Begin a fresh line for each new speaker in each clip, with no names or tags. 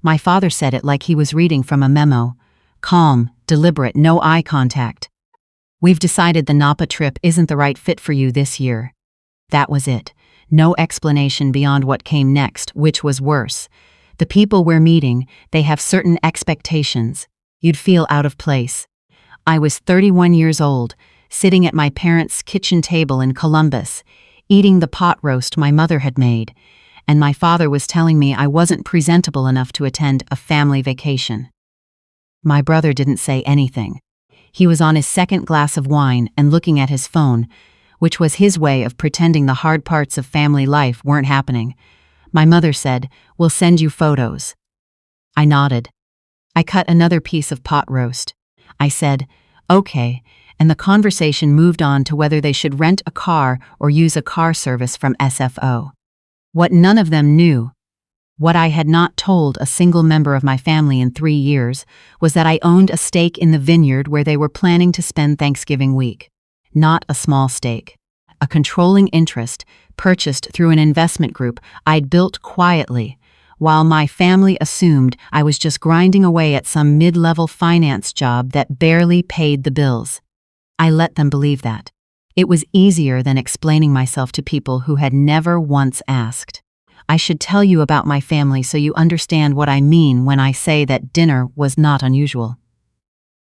My father said it like he was reading from a memo. Calm, deliberate, no eye contact. "We've decided the Napa trip isn't the right fit for you this year." That was it. No explanation beyond what came next, which was worse. "The people we're meeting, they have certain expectations. You'd feel out of place." I was 31 years old, sitting at my parents' kitchen table in Columbus, eating the pot roast my mother had made, and my father was telling me I wasn't presentable enough to attend a family vacation. My brother didn't say anything. He was on his second glass of wine and looking at his phone, which was his way of pretending the hard parts of family life weren't happening. My mother said, "We'll send you photos." I nodded. I cut another piece of pot roast. I said, "Okay," and the conversation moved on to whether they should rent a car or use a car service from SFO. What none of them knew, what I had not told a single member of my family in 3 years, was that I owned a stake in the vineyard where they were planning to spend Thanksgiving week. Not a small stake. A controlling interest, purchased through an investment group I'd built quietly, while my family assumed I was just grinding away at some mid-level finance job that barely paid the bills. I let them believe that. It was easier than explaining myself to people who had never once asked. I should tell you about my family so you understand what I mean when I say that dinner was not unusual.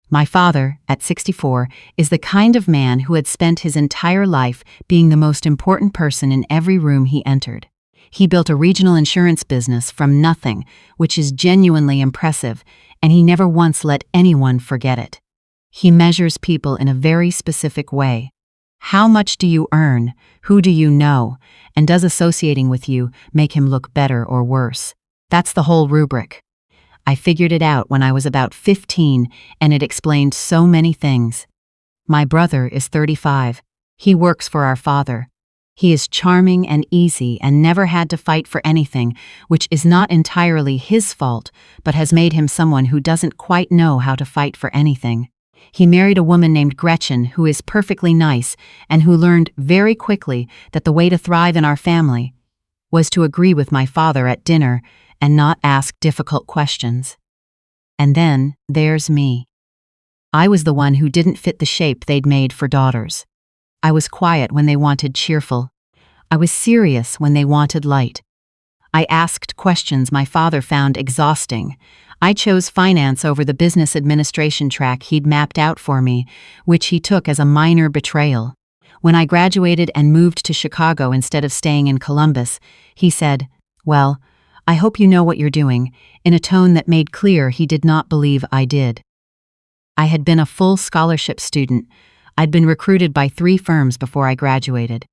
My father, at 64, is the kind of man who had spent his entire life being the most important person in every room he entered. He built a regional insurance business from nothing, which is genuinely impressive, and he never once let anyone forget it. He measures people in a very specific way. How much do you earn? Who do you know? And does associating with you make him look better or worse? That's the whole rubric. I figured it out when I was about 15, and it explained so many things. My brother is 35. He works for our father. He is charming and easy and never had to fight for anything, which is not entirely his fault, but has made him someone who doesn't quite know how to fight for anything. He married a woman named Gretchen who is perfectly nice and who learned very quickly that the way to thrive in our family was to agree with my father at dinner and not ask difficult questions. And then there's me. I was the one who didn't fit the shape they'd made for daughters. I was quiet when they wanted cheerful. I was serious when they wanted light. I asked questions my father found exhausting. I chose finance over the business administration track he'd mapped out for me, which he took as a minor betrayal. When I graduated and moved to Chicago instead of staying in Columbus, he said, "Well, I hope you know what you're doing," in a tone that made clear he did not believe I did. I had been a full scholarship student. I'd been recruited by 3 firms before I graduated.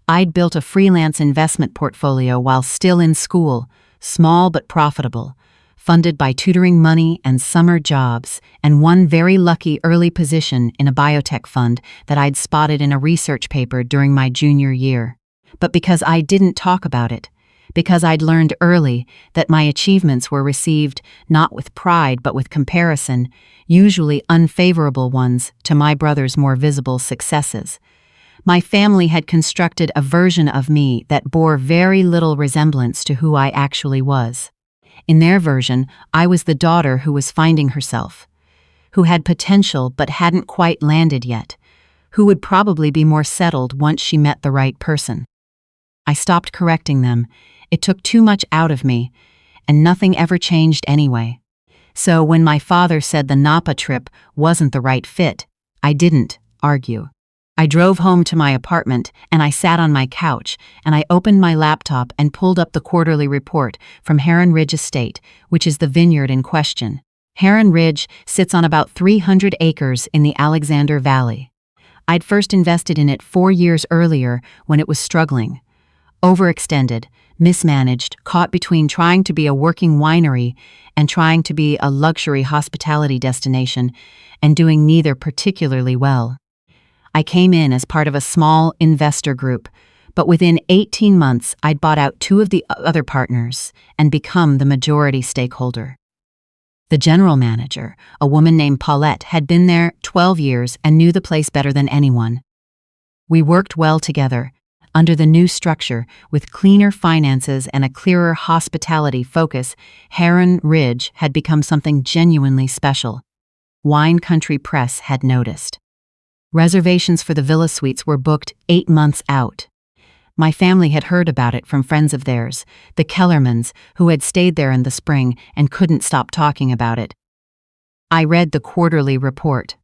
I'd built a freelance investment portfolio while still in school, small but profitable, funded by tutoring money and summer jobs, and one very lucky early position in a biotech fund that I'd spotted in a research paper during my junior year. But because I didn't talk about it, because I'd learned early that my achievements were received not with pride but with comparison, usually unfavorable ones, to my brother's more visible successes, my family had constructed a version of me that bore very little resemblance to who I actually was. In their version, I was the daughter who was finding herself, who had potential but hadn't quite landed yet, who would probably be more settled once she met the right person. I stopped correcting them. It took too much out of me, and nothing ever changed anyway. So when my father said the Napa trip wasn't the right fit, I didn't argue. I drove home to my apartment, and I sat on my couch, and I opened my laptop and pulled up the quarterly report from Heron Ridge Estate, which is the vineyard in question. Heron Ridge sits on about 300 acres in the Alexander Valley. I'd first invested in it 4 years earlier when it was struggling. Overextended, mismanaged, caught between trying to be a working winery and trying to be a luxury hospitality destination, and doing neither particularly well. I came in as part of a small investor group, but within 18 months I'd bought out 2 of the other partners and become the majority stakeholder. The general manager, a woman named Paulette, had been there 12 years and knew the place better than anyone. We worked well together, Under the new structure, with cleaner finances and a clearer hospitality focus, Heron Ridge had become something genuinely special. Wine Country Press had noticed. Reservations for the villa suites were booked 8 months out. My family had heard about it from friends of theirs, the Kellermans, who had stayed there in the spring and couldn't stop talking about it. I read the quarterly report.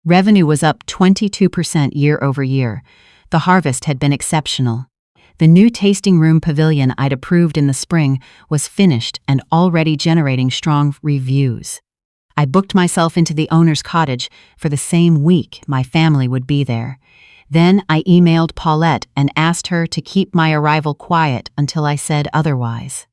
Revenue was up 22% year over year. The harvest had been exceptional. The new tasting room pavilion I'd approved in the spring was finished and already generating strong reviews. I booked myself into the owner's cottage for the same week my family would be there. Then I emailed Paulette and asked her to keep my arrival quiet until I said otherwise.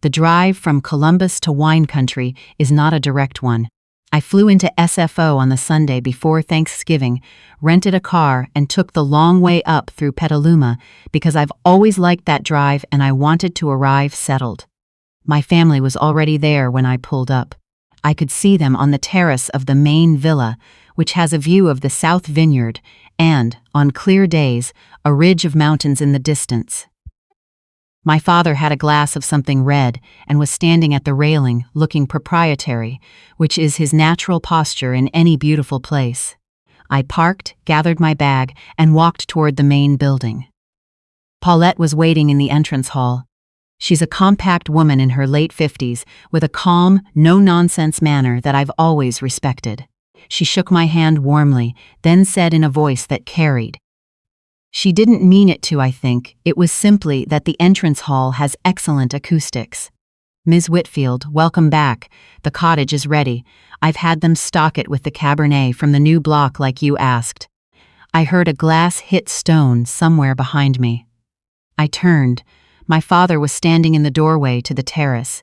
The drive from Columbus to Wine Country is not a direct one. I flew into SFO on the Sunday before Thanksgiving, rented a car, and took the long way up through Petaluma because I've always liked that drive and I wanted to arrive settled. My family was already there when I pulled up. I could see them on the terrace of the main villa, which has a view of the South Vineyard and, on clear days, a ridge of mountains in the distance. My father had a glass of something red and was standing at the railing, looking proprietary, which is his natural posture in any beautiful place. I parked, gathered my bag, and walked toward the main building. Paulette was waiting in the entrance hall. She's a compact woman in her late 50s with a calm, no-nonsense manner that I've always respected. She shook my hand warmly, then said in a voice that carried. She didn't mean it to, I think. It was simply that the entrance hall has excellent acoustics. Ms. Whitfield, welcome back. The cottage is ready. I've had them stock it with the Cabernet from the new block like you asked. I heard a glass hit stone somewhere behind me. I turned. My father was standing in the doorway to the terrace.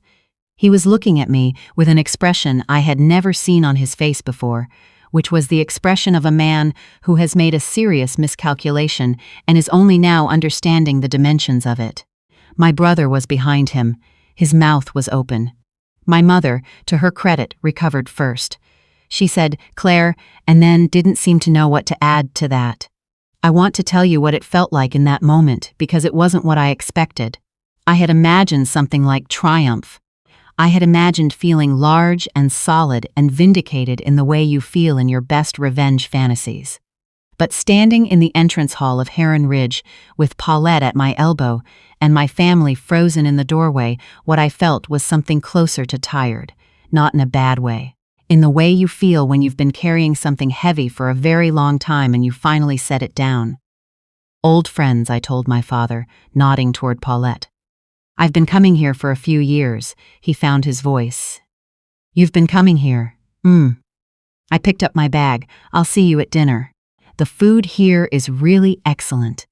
He was looking at me with an expression I had never seen on his face before, which was the expression of a man who has made a serious miscalculation and is only now understanding the dimensions of it. My brother was behind him. His mouth was open. My mother, to her credit, recovered first. She said, "Claire," and then didn't seem to know what to add to that. I want to tell you what it felt like in that moment because it wasn't what I expected. I had imagined something like triumph. I had imagined feeling large and solid and vindicated in the way you feel in your best revenge fantasies. But standing in the entrance hall of Heron Ridge, with Paulette at my elbow and my family frozen in the doorway, what I felt was something closer to tired, not in a bad way. In the way you feel when you've been carrying something heavy for a very long time and you finally set it down. Old friends, I told my father, nodding toward Paulette. I've been coming here for a few years. He found his voice. You've been coming here. I picked up my bag. I'll see you at dinner. The food here is really excellent.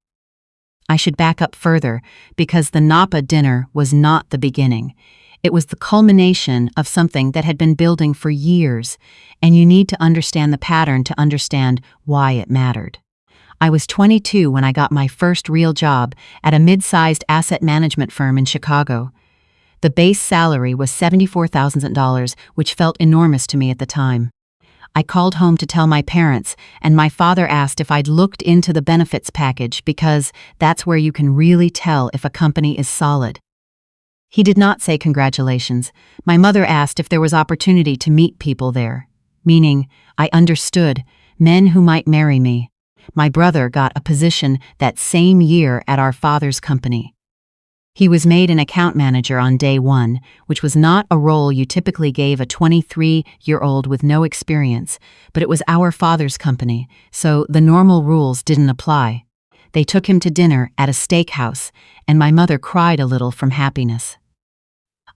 I should back up further because the Napa dinner was not the beginning. It was the culmination of something that had been building for years, and you need to understand the pattern to understand why it mattered. I was 22 when I got my first real job at a mid-sized asset management firm in Chicago. The base salary was $74,000, which felt enormous to me at the time. I called home to tell my parents, and my father asked if I'd looked into the benefits package because that's where you can really tell if a company is solid. He did not say congratulations. My mother asked if there was opportunity to meet people there, meaning I understood men who might marry me. My brother got a position that same year at our father's company. He was made an account manager on day one, which was not a role you typically gave a 23-year-old with no experience, but it was our father's company, so the normal rules didn't apply. They took him to dinner at a steakhouse, and my mother cried a little from happiness.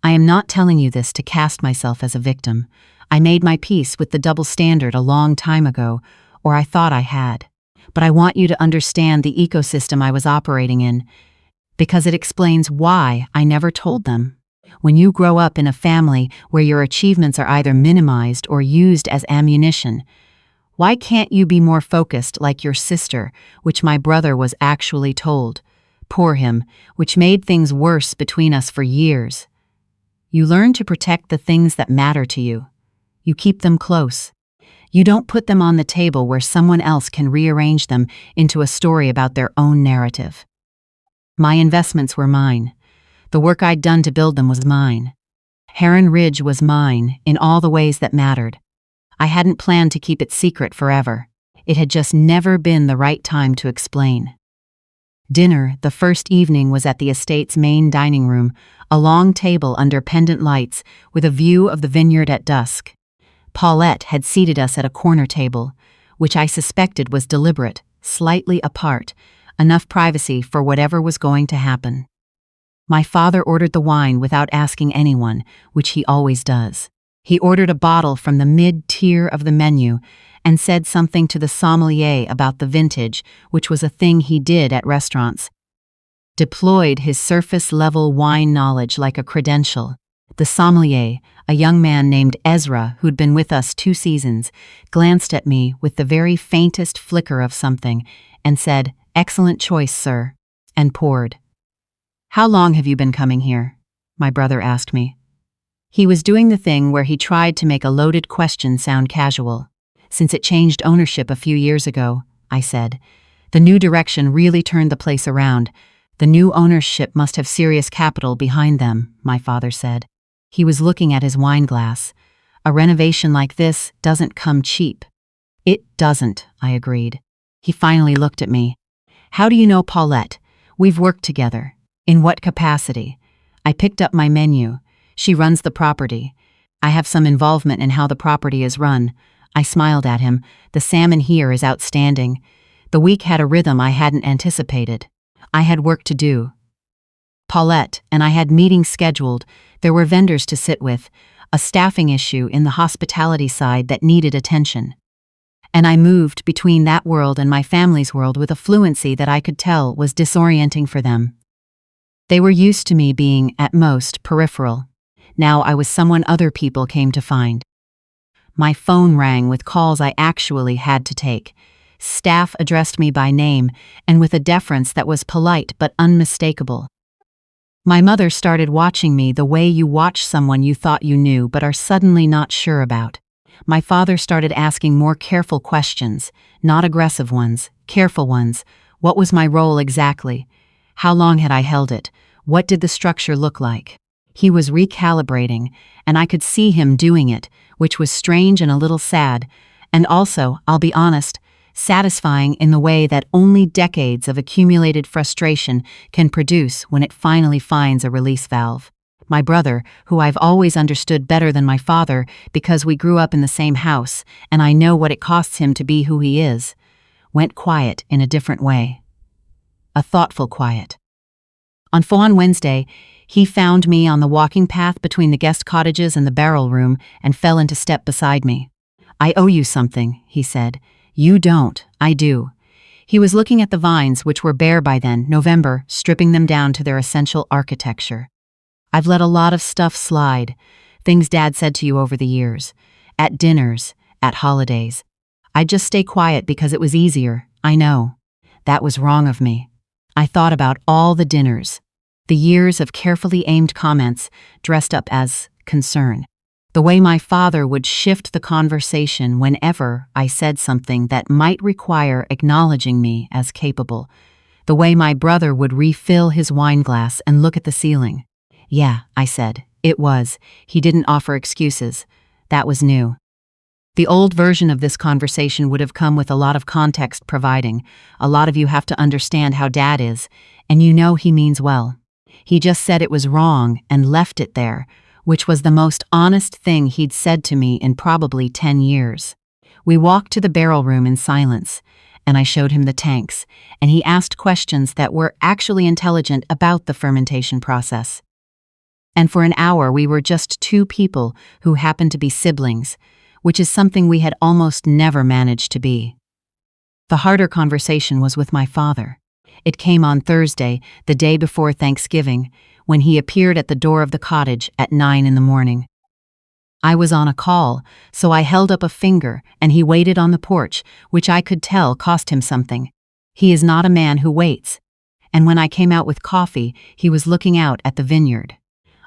I am not telling you this to cast myself as a victim. I made my peace with the double standard a long time ago, or I thought I had. But I want you to understand the ecosystem I was operating in, because it explains why I never told them. When you grow up in a family where your achievements are either minimized or used as ammunition, why can't you be more focused like your sister, which my brother was actually told? Poor him, which made things worse between us for years. You learn to protect the things that matter to you. You keep them close. You don't put them on the table where someone else can rearrange them into a story about their own narrative. My investments were mine. The work I'd done to build them was mine. Heron Ridge was mine in all the ways that mattered. I hadn't planned to keep it secret forever. It had just never been the right time to explain. Dinner, the first evening, was at the estate's main dining room, a long table under pendant lights with a view of the vineyard at dusk. Paulette had seated us at a corner table, which I suspected was deliberate, slightly apart, enough privacy for whatever was going to happen. My father ordered the wine without asking anyone, which he always does. He ordered a bottle from the mid-tier of the menu and said something to the sommelier about the vintage, which was a thing he did at restaurants. Deployed his surface-level wine knowledge like a credential. The sommelier, a young man named Ezra who'd been with us 2 seasons, glanced at me with the very faintest flicker of something and said, "Excellent choice, sir," and poured. "How long have you been coming here?" my brother asked me. He was doing the thing where he tried to make a loaded question sound casual. "Since it changed ownership a few years ago," I said. "The new direction really turned the place around. The new ownership must have serious capital behind them," my father said. He was looking at his wine glass. "A renovation like this doesn't come cheap." "It doesn't," I agreed. He finally looked at me. "How do you know Paulette? We've worked together." "In what capacity?" I picked up my menu. "She runs the property. I have some involvement in how the property is run." I smiled at him. "The salmon here is outstanding." The week had a rhythm I hadn't anticipated. I had work to do. Paulette and I had meetings scheduled. There were vendors to sit with, a staffing issue in the hospitality side that needed attention. And I moved between that world and my family's world with a fluency that I could tell was disorienting for them. They were used to me being, at most, peripheral. Now I was someone other people came to find. My phone rang with calls I actually had to take. Staff addressed me by name, and with a deference that was polite but unmistakable. My mother started watching me the way you watch someone you thought you knew but are suddenly not sure about. My father started asking more careful questions, not aggressive ones, careful ones. What was my role exactly? How long had I held it? What did the structure look like? He was recalibrating, and I could see him doing it, which was strange and a little sad, and also, I'll be honest, satisfying in the way that only decades of accumulated frustration can produce when it finally finds a release valve. My brother, who I've always understood better than my father because we grew up in the same house and I know what it costs him to be who he is, went quiet in a different way. A thoughtful quiet. On Wednesday, he found me on the walking path between the guest cottages and the barrel room and fell into step beside me. "I owe you something," he said. "You don't, I do." He was looking at the vines, which were bare by then, November, stripping them down to their essential architecture. "I've let a lot of stuff slide, things Dad said to you over the years, at dinners, at holidays. I'd just stay quiet because it was easier, I know. That was wrong of me. I thought about all the dinners, the years of carefully aimed comments dressed up as concern. The way my father would shift the conversation whenever I said something that might require acknowledging me as capable. The way my brother would refill his wine glass and look at the ceiling. "Yeah," I said, "it was." He didn't offer excuses. That was new. The old version of this conversation would have come with a lot of context providing. "A lot of you have to understand how Dad is, and you know he means well." He just said it was wrong and left it there, which was the most honest thing he'd said to me in probably 10 years. We walked to the barrel room in silence, and I showed him the tanks, and he asked questions that were actually intelligent about the fermentation process. And for an hour we were just 2 people who happened to be siblings, which is something we had almost never managed to be. The harder conversation was with my father. It came on Thursday, the day before Thanksgiving, when he appeared at the door of the cottage at 9 in the morning. I was on a call, so I held up a finger and he waited on the porch, which I could tell cost him something. He is not a man who waits. And when I came out with coffee, he was looking out at the vineyard.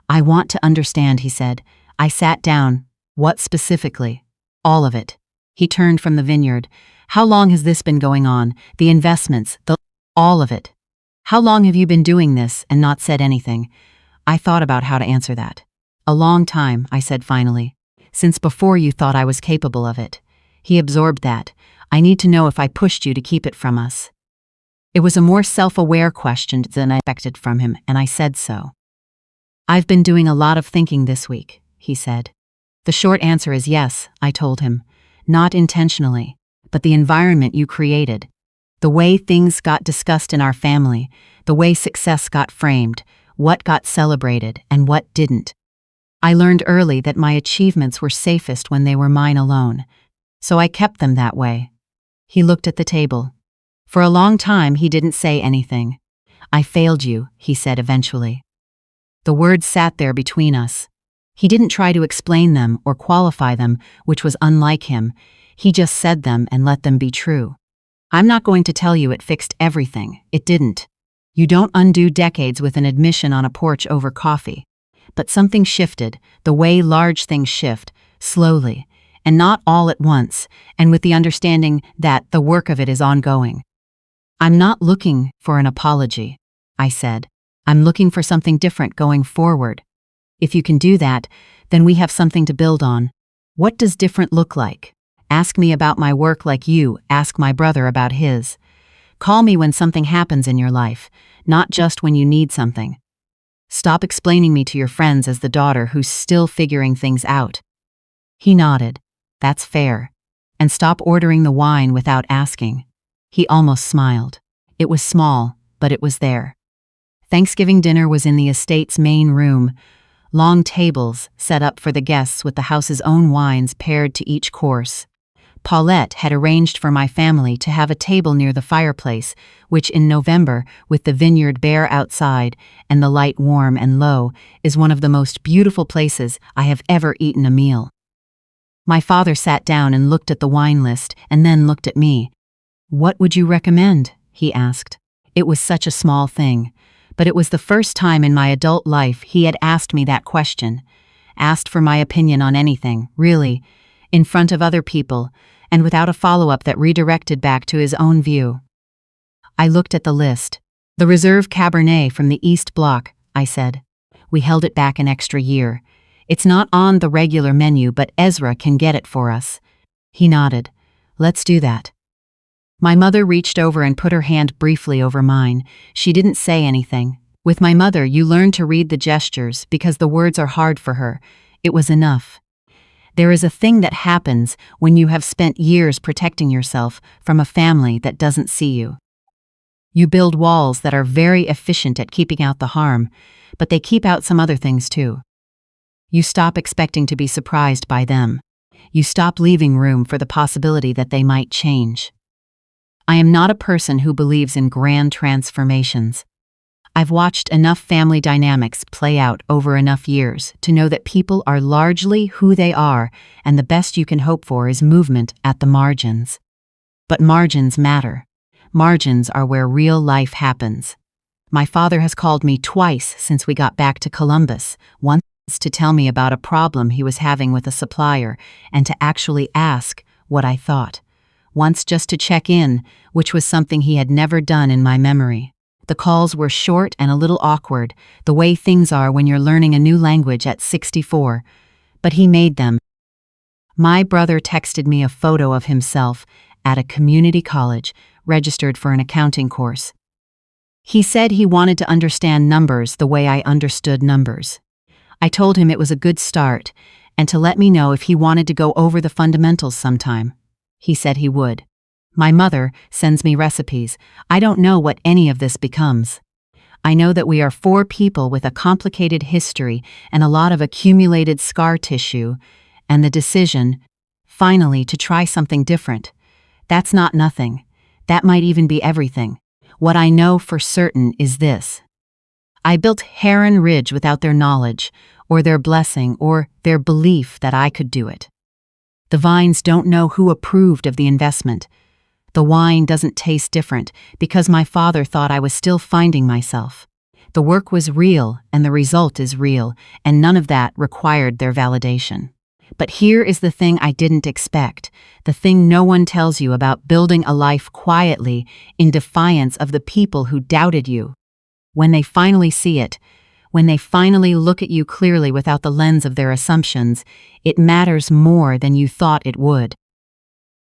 "I want to understand," he said. I sat down. "What specifically?" "All of it." He turned from the vineyard. "How long has this been going on? The investments, all of it." "How long have you been doing this and not said anything?" I thought about how to answer that. "A long time," I said finally. "Since before you thought I was capable of it." He absorbed that. "I need to know if I pushed you to keep it from us." It was a more self-aware question than I expected from him, and I said so. "I've been doing a lot of thinking this week," he said. "The short answer is yes," I told him. "Not intentionally, but the environment you created. The way things got discussed in our family, the way success got framed, what got celebrated and what didn't. I learned early that my achievements were safest when they were mine alone, so I kept them that way." He looked at the table. For a long time he didn't say anything. "I failed you," he said eventually. The words sat there between us. He didn't try to explain them or qualify them, which was unlike him. He just said them and let them be true. "I'm not going to tell you it fixed everything. It didn't. You don't undo decades with an admission on a porch over coffee. But something shifted, the way large things shift, slowly, and not all at once, and with the understanding that the work of it is ongoing." "I'm not looking for an apology," I said. "I'm looking for something different going forward. If you can do that, then we have something to build on. What does different look like? Ask me about my work like you ask my brother about his. Call me when something happens in your life, not just when you need something. Stop explaining me to your friends as the daughter who's still figuring things out." He nodded. "That's fair. And stop ordering the wine without asking." He almost smiled. It was small, but it was there. Thanksgiving dinner was in the estate's main room. Long tables set up for the guests with the house's own wines paired to each course. Paulette had arranged for my family to have a table near the fireplace, which in November, with the vineyard bare outside and the light warm and low, is one of the most beautiful places I have ever eaten a meal. My father sat down and looked at the wine list and then looked at me. "What would you recommend?" he asked. It was such a small thing, but it was the first time in my adult life he had asked me that question, asked for my opinion on anything, really, in front of other people, and without a follow-up that redirected back to his own view. I looked at the list. "The Reserve Cabernet from the East Block," I said. "We held it back an extra year. It's not on the regular menu, but Ezra can get it for us." He nodded. "Let's do that." My mother reached over and put her hand briefly over mine. She didn't say anything. With my mother, you learn to read the gestures because the words are hard for her. It was enough. There is a thing that happens when you have spent years protecting yourself from a family that doesn't see you. You build walls that are very efficient at keeping out the harm, but they keep out some other things too. You stop expecting to be surprised by them. You stop leaving room for the possibility that they might change. I am not a person who believes in grand transformations. I've watched enough family dynamics play out over enough years to know that people are largely who they are, and the best you can hope for is movement at the margins. But margins matter. Margins are where real life happens. My father has called me twice since we got back to Columbus, once to tell me about a problem he was having with a supplier and to actually ask what I thought. Once just to check in, which was something he had never done in my memory. The calls were short and a little awkward, the way things are when you're learning a new language at 64, but he made them. My brother texted me a photo of himself at a community college, registered for an accounting course. He said he wanted to understand numbers the way I understood numbers. I told him it was a good start, and to let me know if he wanted to go over the fundamentals sometime. He said he would. My mother sends me recipes. I don't know what any of this becomes. I know that we are 4 people with a complicated history and a lot of accumulated scar tissue, and the decision, finally, to try something different. That's not nothing. That might even be everything. What I know for certain is this. I built Heron Ridge without their knowledge, or their blessing, or their belief that I could do it. The vines don't know who approved of the investment. The wine doesn't taste different because my father thought I was still finding myself. The work was real and the result is real, and none of that required their validation. But here is the thing I didn't expect, the thing no one tells you about building a life quietly in defiance of the people who doubted you. When they finally see it, when they finally look at you clearly without the lens of their assumptions, it matters more than you thought it would.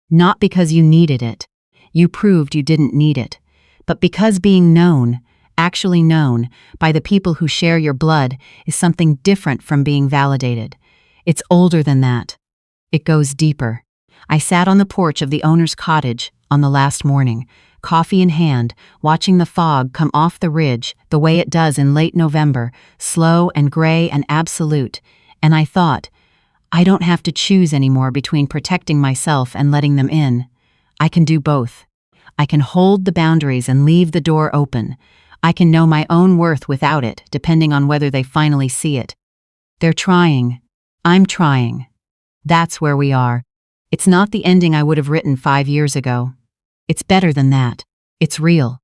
Not because you needed it. You proved you didn't need it. But because being known, actually known, by the people who share your blood is something different from being validated. It's older than that. It goes deeper. I sat on the porch of the owner's cottage on the last morning, coffee in hand, watching the fog come off the ridge the way it does in late November, slow and gray and absolute, and I thought, I don't have to choose anymore between protecting myself and letting them in. I can do both. I can hold the boundaries and leave the door open. I can know my own worth without it, depending on whether they finally see it. They're trying. I'm trying. That's where we are. It's not the ending I would have written 5 years ago. It's better than that. It's real.